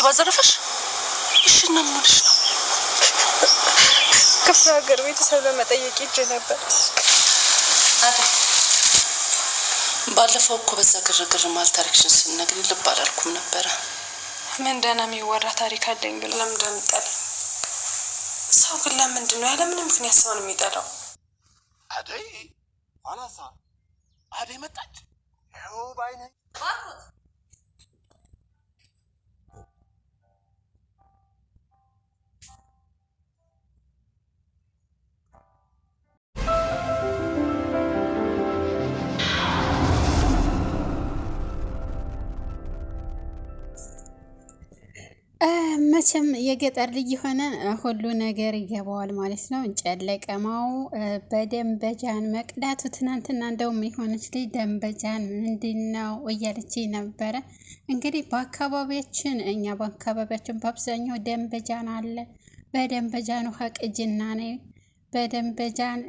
ሌባ ዘረፈሽ? እሺ እና ምን ሆነሽ ነው? ክፍለ ሀገር ቤተሰብ ለመጠየቅ ሄጄ ነበር። ባለፈው እኮ በዛ ግርግር ማለት ታሪክሽን ስነግሪኝ ልብ አላልኩም ነበረ። ምን ደህና የሚወራ ታሪክ አለኝ ብሎ ለምን እንደምጠላ ሰው ግን ለምንድን ነው ያለምንም ምክንያት ሰውን የሚጠላው? አደይ አላሳ አደይ መጣች። ያው ባይኔ ባርኮት መቼም የገጠር ልጅ የሆነ ሁሉ ነገር ይገባዋል ማለት ነው። ጨለቀማው በደንበጃን መቅዳቱ ትናንትና እንደውም የሆነች ልጅ ደንበጃን ምንድነው እያለች ነበረ። እንግዲህ በአካባቢያችን እኛ በአካባቢያችን በአብዛኛው ደንበጃን አለ። በደንበጃን ውሃ ቅጅና ነይ፣ በደንበጃን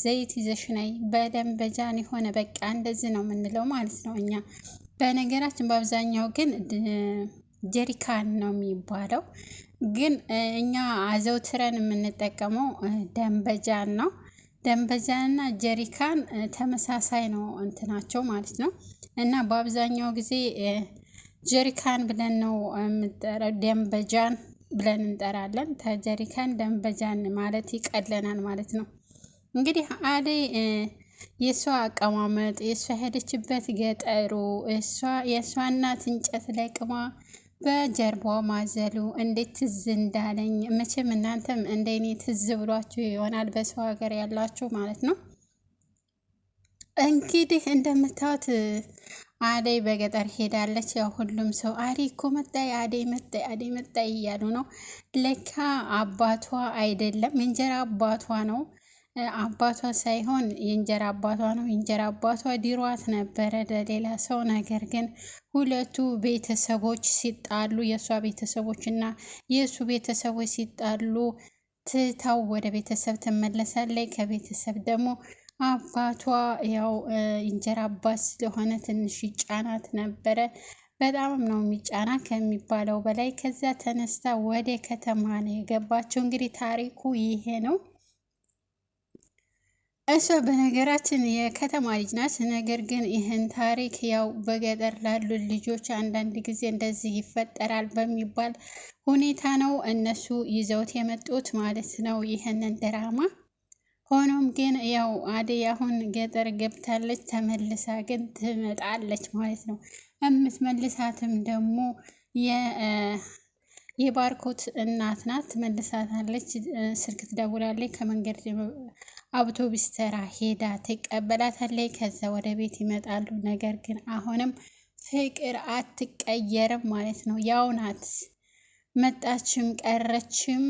ዘይት ይዘሽ ነይ፣ በደንበጃን የሆነ በቃ እንደዚህ ነው የምንለው ማለት ነው እኛ። በነገራችን በአብዛኛው ግን ጀሪካን ነው የሚባለው፣ ግን እኛ አዘውትረን የምንጠቀመው ደንበጃን ነው። ደንበጃንና ጀሪካን ተመሳሳይ ነው እንትናቸው ማለት ነው። እና በአብዛኛው ጊዜ ጀሪካን ብለን ነው የምንጠራው፣ ደንበጃን ብለን እንጠራለን። ተጀሪካን ደንበጃን ማለት ይቀለናል ማለት ነው። እንግዲህ አደይ የሷ አቀማመጥ፣ የሷ ሄደችበት ገጠሩ፣ የሷ እናት እንጨት ለቅማ በጀርባዋ ማዘሉ እንዴት ትዝ እንዳለኝ መቼም እናንተም እንደኔ ትዝ ብሏችሁ ይሆናል፣ በሰው ሀገር ያላችሁ ማለት ነው። እንግዲህ እንደምታዩት አደይ በገጠር ሄዳለች። ያው ሁሉም ሰው አደይ እኮ መጣይ፣ አደይ መጣይ፣ አደይ መጣይ እያሉ ነው። ለካ አባቷ አይደለም የእንጀራ አባቷ ነው። አባቷ ሳይሆን የእንጀራ አባቷ ነው። የእንጀራ አባቷ ዲሯት ነበረ ለሌላ ሰው። ነገር ግን ሁለቱ ቤተሰቦች ሲጣሉ፣ የእሷ ቤተሰቦች እና የእሱ ቤተሰቦች ሲጣሉ ትታው ወደ ቤተሰብ ትመለሳለች። ከቤተሰብ ደግሞ አባቷ ያው እንጀራ አባት ስለሆነ ትንሽ ጫናት ነበረ። በጣም ነው የሚጫና ከሚባለው በላይ። ከዛ ተነስታ ወደ ከተማ ነው የገባቸው። እንግዲህ ታሪኩ ይሄ ነው። እሷ በነገራችን የከተማ ልጅ ናት። ነገር ግን ይህን ታሪክ ያው በገጠር ላሉ ልጆች አንዳንድ ጊዜ እንደዚህ ይፈጠራል በሚባል ሁኔታ ነው እነሱ ይዘውት የመጡት ማለት ነው ይህንን ድራማ። ሆኖም ግን ያው አደይ አሁን ገጠር ገብታለች። ተመልሳ ግን ትመጣለች ማለት ነው። የምትመልሳትም ደግሞ የባርኮት እናት ናት። ትመልሳታለች። ስልክ ትደውላለች። ከመንገድ አውቶቡስ ተራ ሄዳ ትቀበላታለች። ከዛ ወደ ቤት ይመጣሉ። ነገር ግን አሁንም ፍቅር አትቀየርም ማለት ነው። ያው ናት። መጣችም ቀረችም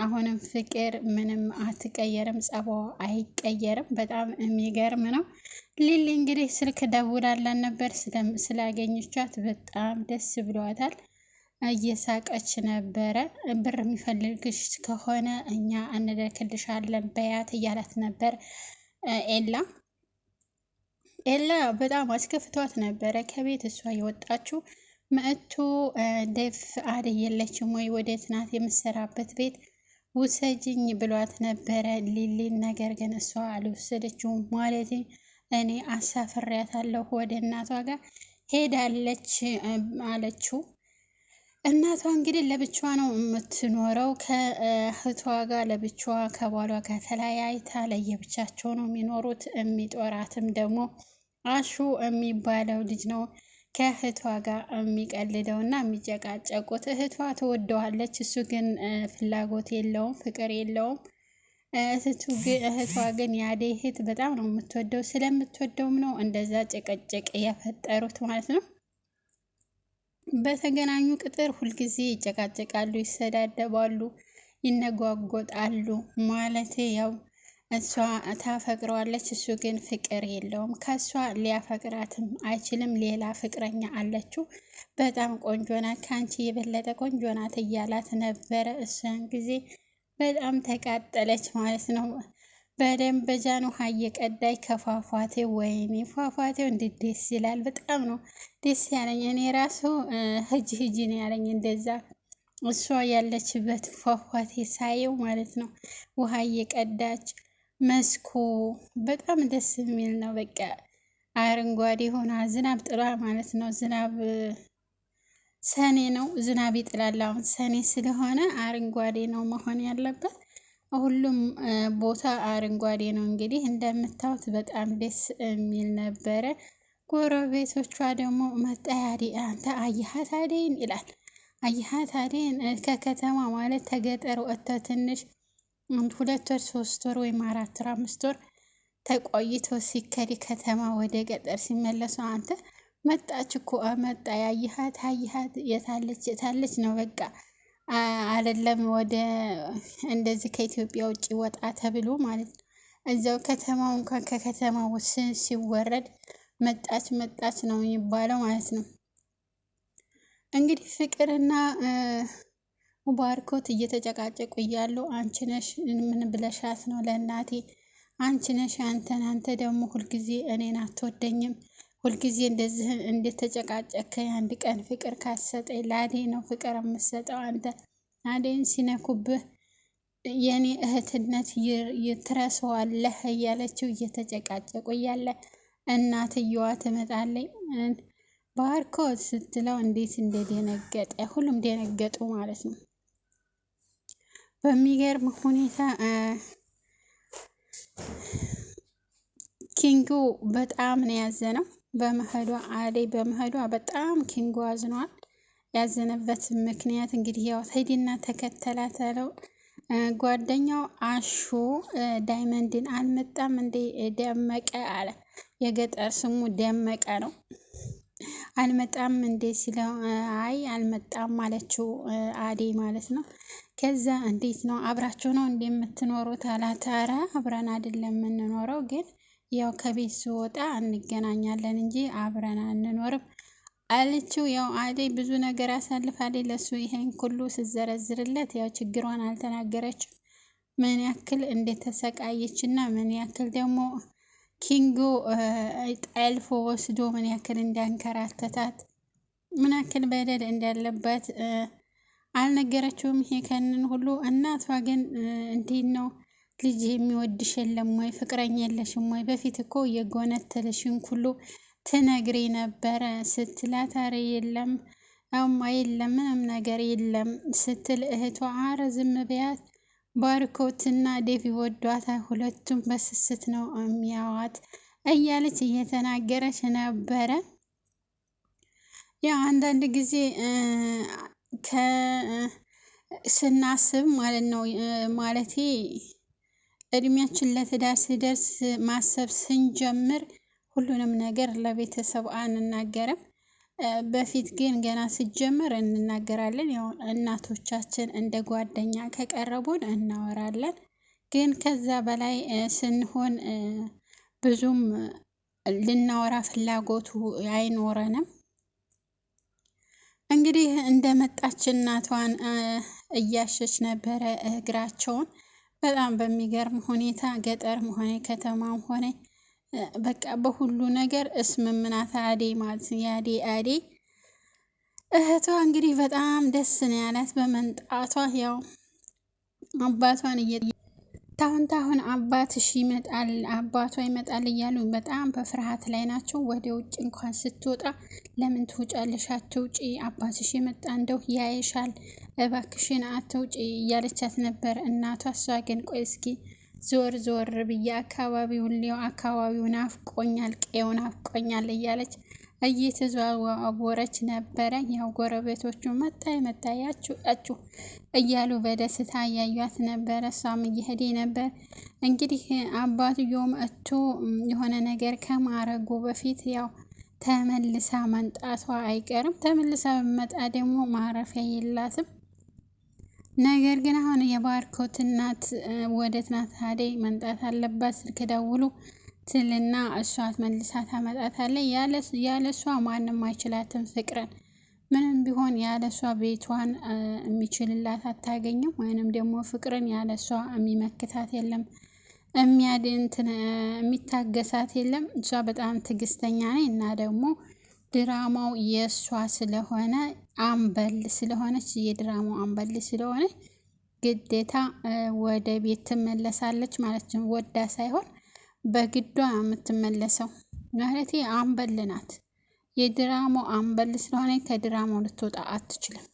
አሁንም ፍቅር ምንም አትቀየርም። ጸባዋ አይቀየርም። በጣም የሚገርም ነው። ሊሊ እንግዲህ ስልክ ደውላለን ነበር። ስላገኘቻት በጣም ደስ ብሏታል። እየሳቀች ነበረ። ብር የሚፈልግሽ ከሆነ እኛ እንልክልሻለን በያት እያላት ነበር። ኤላ በጣም አስከፍቷት ነበረ ከቤት እሷ የወጣችው መጥቶ ደፍ አደይ የለችም ወይ ወዴት ናት የምሰራበት ቤት ውሰጅኝ ብሏት ነበረ ሊሊን። ነገር ግን እሷ አልወሰደችውም ማለት እኔ አሳፍሬያታለሁ ወደ እናቷ ጋር ሄዳለች አለችው። እናቷ እንግዲህ ለብቻዋ ነው የምትኖረው ከእህቷ ጋር ለብቻዋ፣ ከባሏ ጋር ተለያይታ ለየብቻቸው ነው የሚኖሩት። የሚጦራትም ደግሞ አሹ የሚባለው ልጅ ነው ከእህቷ ጋር የሚቀልደው እና የሚጨቃጨቁት። እህቷ ትወደዋለች፣ እሱ ግን ፍላጎት የለውም፣ ፍቅር የለውም። እህቷ ግን የአደይ እህት በጣም ነው የምትወደው። ስለምትወደውም ነው እንደዛ ጭቅጭቅ የፈጠሩት ማለት ነው። በተገናኙ ቁጥር ሁልጊዜ ይጨቃጨቃሉ፣ ይሰዳደባሉ፣ ይነጓጎጣሉ። ማለት ያው እሷ ታፈቅረዋለች፣ እሱ ግን ፍቅር የለውም። ከእሷ ሊያፈቅራትም አይችልም። ሌላ ፍቅረኛ አለችው፣ በጣም ቆንጆ ናት፣ ከአንቺ የበለጠ ቆንጆ ናት እያላት ነበረ። እሷን ጊዜ በጣም ተቃጠለች ማለት ነው። በደንብ በጃን ውሃ እየቀዳይ ከፏፏቴ ወይኔ ፏፏቴው እንዴት ደስ ይላል። በጣም ነው ደስ ያለኝ። እኔ ራሱ ሂጂ ነው ያለኝ እንደዛ እሷ ያለችበት ፏፏቴ ሳየው ማለት ነው። ውሃ እየቀዳች መስኩ በጣም ደስ የሚል ነው። በቃ አረንጓዴ ሆና ዝናብ ጥላ ማለት ነው። ዝናብ ሰኔ ነው፣ ዝናብ ይጥላል። አሁን ሰኔ ስለሆነ አረንጓዴ ነው መሆን ያለበት። ሁሉም ቦታ አረንጓዴ ነው። እንግዲህ እንደምታዩት በጣም ደስ የሚል ነበረ። ጎረቤቶቿ ደግሞ መጣያዲ አንተ አየሃት አደይን ይላል። አየሃት አደይን ከከተማ ማለት ተገጠር ወጥተ ትንሽ 2 ወር 3 ወር ወይም 4 ወር 5 ወር ተቆይቶ ሲከድ ከተማ ወደ ገጠር ሲመለሱ አንተ መጣች እኮ መጣ ያየሃት አየሃት የታለች ነው በቃ አይደለም ወደ እንደዚህ ከኢትዮጵያ ውጭ ወጣ ተብሎ ማለት ነው። እዛው ከተማው እንኳን ከከተማው ሲወረድ መጣች ነው የሚባለው ማለት ነው። እንግዲህ ፍቅርና ባርኮት እየተጨቃጨቁ እያሉ አንቺ ነሽ ምን ብለሻት ነው ለእናቴ አንቺ ነሽ አንተ ደግሞ ሁልጊዜ እኔን አትወደኝም ሁልጊዜ እንደዚህ እንደተጨቃጨከ አንድ ቀን ፍቅር ካሰጠኝ ላዴ ነው ፍቅር የምትሰጠው አንተ አዴን ሲነኩብህ የኔ እህትነት ይትረሳዋለህ እያለችው እየተጨቃጨቁ እያለ እናትየዋ ትመጣለች። ባርኮት ስትለው እንዴት እንደደነገጠ ሁሉም ደነገጡ ማለት ነው። በሚገርም ሁኔታ ኪንጉ በጣም ነው ያዘነው በመሄዷ አደይ በመሄዷ በጣም ኪንጉ አዝኗል። ያዘነበት ምክንያት እንግዲህ ያው ሄዲና ተከተላተለው ጓደኛው አሹ ዳይመንድን አልመጣም እንዴ ደመቀ አለ። የገጠር ስሙ ደመቀ ነው። አልመጣም እንዴ ሲለው አይ አልመጣም አለችው አደይ ማለት ነው። ከዛ እንዴት ነው አብራችሁ ነው እንደምትኖሩት አላት። ኧረ አብረን አይደለም የምንኖረው ግን ያው ከቤት ስወጣ እንገናኛለን እንጂ አብረን አንኖርም አለችው። ያው አደይ ብዙ ነገር አሳልፋለች። ለሱ ይሄን ሁሉ ስዘረዝርለት ያው ችግሯን አልተናገረችም። ምን ያክል እንደተሰቃየችና ምን ያክል ደግሞ ኪንጎ ጠልፎ ወስዶ ምን ያክል እንዳንከራተታት ምን ያክል በደል እንዳለባት አልነገረችውም። ይሄ ከንን ሁሉ እናቷ ግን እንዴት ነው ልጅ የሚወድሽ የለም ወይ ፍቅረኛ የለሽም ወይ በፊት እኮ የጎነተለሽን ሁሉ ትነግሪ ነበረ ስትላት ኧረ የለም አማ የለም ምንም ነገር የለም ስትል እህቷ ኧረ ዝም በያት ባርኮትና ዴቪ ወዷታል ሁለቱም በስስት ነው የሚያዋት እያለች እየተናገረች ነበረ። ያው አንዳንድ ጊዜ ስናስብ ማለት ነው ማለቴ እድሜያችን ለትዳር ሲደርስ ማሰብ ስንጀምር ሁሉንም ነገር ለቤተሰብ አንናገርም። በፊት ግን ገና ሲጀመር እንናገራለን። ያው እናቶቻችን እንደ ጓደኛ ከቀረቡን እናወራለን። ግን ከዛ በላይ ስንሆን ብዙም ልናወራ ፍላጎቱ አይኖረንም። እንግዲህ እንደመጣች እናቷን እያሸች ነበረ እግራቸውን። በጣም በሚገርም ሁኔታ ገጠርም ሆነ ከተማም ሆነ በቃ በሁሉ ነገር እስምምናት አደይ ማለት ነው። አደይ እህቷ እንግዲህ በጣም ደስ ነው ያላት በመንጣቷ። ያው አባቷን ታሁን አባትሽ ይመጣል አባቷ ይመጣል እያሉ በጣም በፍርሃት ላይ ናቸው። ወደ ውጭ እንኳን ስትወጣ ለምን ትውጫለሽ? አትውጪ፣ አባትሽ የመጣ እንደው ያይሻል፣ እባክሽን አትውጪ እያለቻት ነበር እናቷ። እሷ ግን ቆይ እስኪ ዞር ብዬ አካባቢው ናፍቆኛል፣ ቀዬው ናፍቆኛል እያለች እየተዘዋወረች ነበረ። ያው ጎረቤቶቹ መጣያችሁ እያሉ በደስታ እያዩት ነበረ። እሷም እየሄደ ነበር። እንግዲህ አባትየውም መጥቶ የሆነ ነገር ከማረጉ በፊት ያው ተመልሳ መንጣቷ አይቀርም። ተመልሳ በመጣ ደግሞ ማረፊያ የላትም። ነገር ግን አሁን የባርኮት እናት ወዴት ናት አደይ መንጣት አለባት ስልክ ደውሉ ትልና እሷ መልሳ ታመጣታለች። ያለሷ ማንም አይችላትም ፍቅርን ምንም ቢሆን ያለሷ ቤቷን የሚችልላት አታገኝም። ወይንም ደግሞ ፍቅርን ያለሷ የሚመክታት የለም። የሚታገሳት የለም። እሷ በጣም ትዕግስተኛ ነኝ እና ደግሞ ድራማው የእሷ ስለሆነ አምበል ስለሆነች የድራማው አምበል ስለሆነ ግዴታ ወደ ቤት ትመለሳለች ማለት ነው። ወዳ ሳይሆን በግዷ የምትመለሰው ማለት አምበል ናት። የድራማው አምበል ስለሆነ ከድራማው ልትወጣ አትችልም።